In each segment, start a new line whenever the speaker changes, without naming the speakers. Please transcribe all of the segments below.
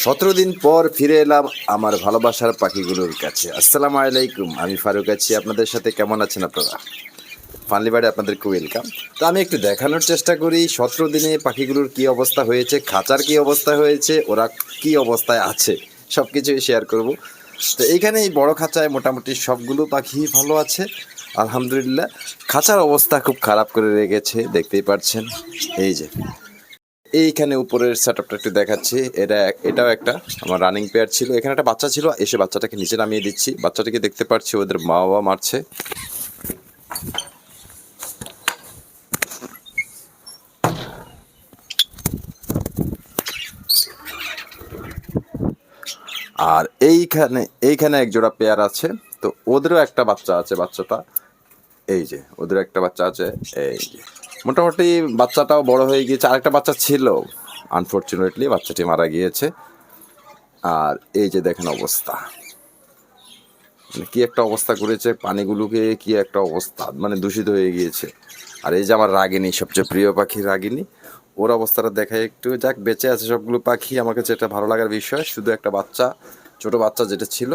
17 দিন পর ফিরে এলাম আমার ভালোবাসার পাখিগুলোর কাছে। আসসালামু আলাইকুম, আমি ফারুক আছি আপনাদের সাথে। কেমন আছেন আপনারা? ফানলি বাড়ি আপনাদেরকে ওয়েলকাম। তো আমি একটু দেখানোর চেষ্টা করি 17 দিনে পাখিগুলোর কি অবস্থা হয়েছে, খাঁচার কি অবস্থা হয়েছে, ওরা কি অবস্থায় আছে, সব কিছুই শেয়ার করব। তো এইখানে এই বড় খাঁচায় মোটামুটি সবগুলো পাখি ভালো আছে আলহামদুলিল্লাহ। খাঁচার অবস্থা খুব খারাপ করে রেখেছে, দেখতেই পাচ্ছেন। এই যে এইখানে উপরের সেটআপটা একটু দেখাচ্ছি। এটাও একটা আমার রানিং পেয়ার ছিল। এখানে একটা বাচ্চা ছিল, এসে বাচ্চাটাকে নিচে নামিয়ে দিচ্ছি। বাচ্চাটাকে দেখতে পাচ্ছি ওদের মা বাবা মারছে। আর এইখানে এক জোড়া পেয়ার আছে, তো ওদেরও একটা বাচ্চা আছে। বাচ্চাটা এই যে, ওদের একটা বাচ্চা আছে। এই যে মোটামুটি বাচ্চাটাও বড় হয়ে গিয়েছে। আরেকটা বাচ্চা ছিল, আনফরচুনেটলি বাচ্চাটি মারা গিয়েছে। আর এই যে দেখেন অবস্থা, মানে কি একটা অবস্থা করেছে পানিগুলোকে, কি একটা অবস্থা, মানে দূষিত হয়ে গিয়েছে। আর এই যে আমার রাগিনী, সবচেয়ে প্রিয় পাখি রাগিনী, ওর অবস্থাটা দেখায় একটু। যাক, বেঁচে আছে সবগুলো পাখি, আমাকে যেটা ভালো লাগার বিষয়। শুধু একটা বাচ্চা, ছোট বাচ্চা যেটা ছিল,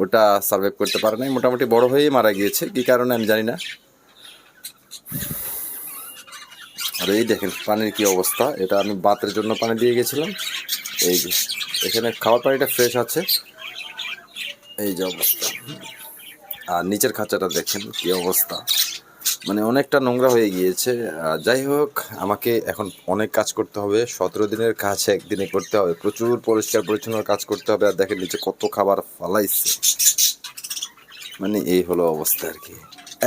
ওটা সার্ভাইভ করতে পারে নাই, মোটামুটি বড় হয়েই মারা গিয়েছে। কি কারণে আমি জানি না। আর এই দেখেন পানির কি অবস্থা। এটা আমি বাতের জন্য পানি দিয়ে গেছিলাম। এই যে এখানে খাওয়ার পানিটা ফ্রেশ আছে। এই যে অবস্থা। আর নিচের খাঁচাটা দেখেন কি অবস্থা, মানে অনেকটা নোংরা হয়ে গিয়েছে। যাই হোক, আমাকে এখন অনেক কাজ করতে হবে। 17 দিনের কাজ একদিনে করতে হবে, প্রচুর পরিষ্কার পরিচ্ছন্ন কাজ করতে হবে। আর দেখেন নিচে কত খাবার ফালাইছে, মানে এই হলো অবস্থা আর কি।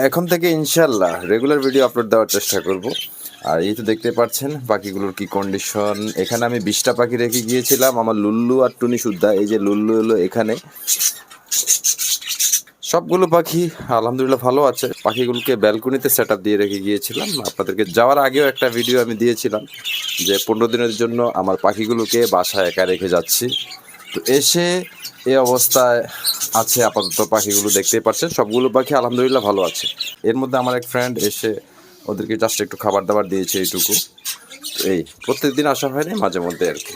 এখন থেকে ইনশাল্লাহ রেগুলার ভিডিও আপলোড দেওয়ার চেষ্টা করব। আর এই তো দেখতে পাচ্ছেন পাখিগুলোর কি কন্ডিশন। এখানে আমি 20টা পাখি রেখে গিয়েছিলাম, আমার লুল্লু আর টুনি সুদ্ধা। এই যে লুল্লু হলো এখানে। সবগুলো পাখি আলহামদুলিল্লাহ ভালো আছে। পাখিগুলোকে ব্যালকনিতে সেট আপ দিয়ে রেখে গিয়েছিলাম। আপনাদেরকে যাওয়ার আগেও একটা ভিডিও আমি দিয়েছিলাম যে 15 দিনের জন্য আমার পাখিগুলোকে বাসায় একা রেখে যাচ্ছি। তো এসে এই অবস্থায় আছে আপাতত পাখিগুলো, দেখতেই পাচ্ছেন। সবগুলো পাখি আলহামদুলিল্লাহ ভালো আছে। এর মধ্যে আমার এক ফ্রেন্ড এসে ওদেরকে জাস্ট একটু খাবার দাবার দিয়েছে, এইটুকু। এই প্রত্যেকদিন আসা হয়নি, মাঝে মধ্যে আর কি।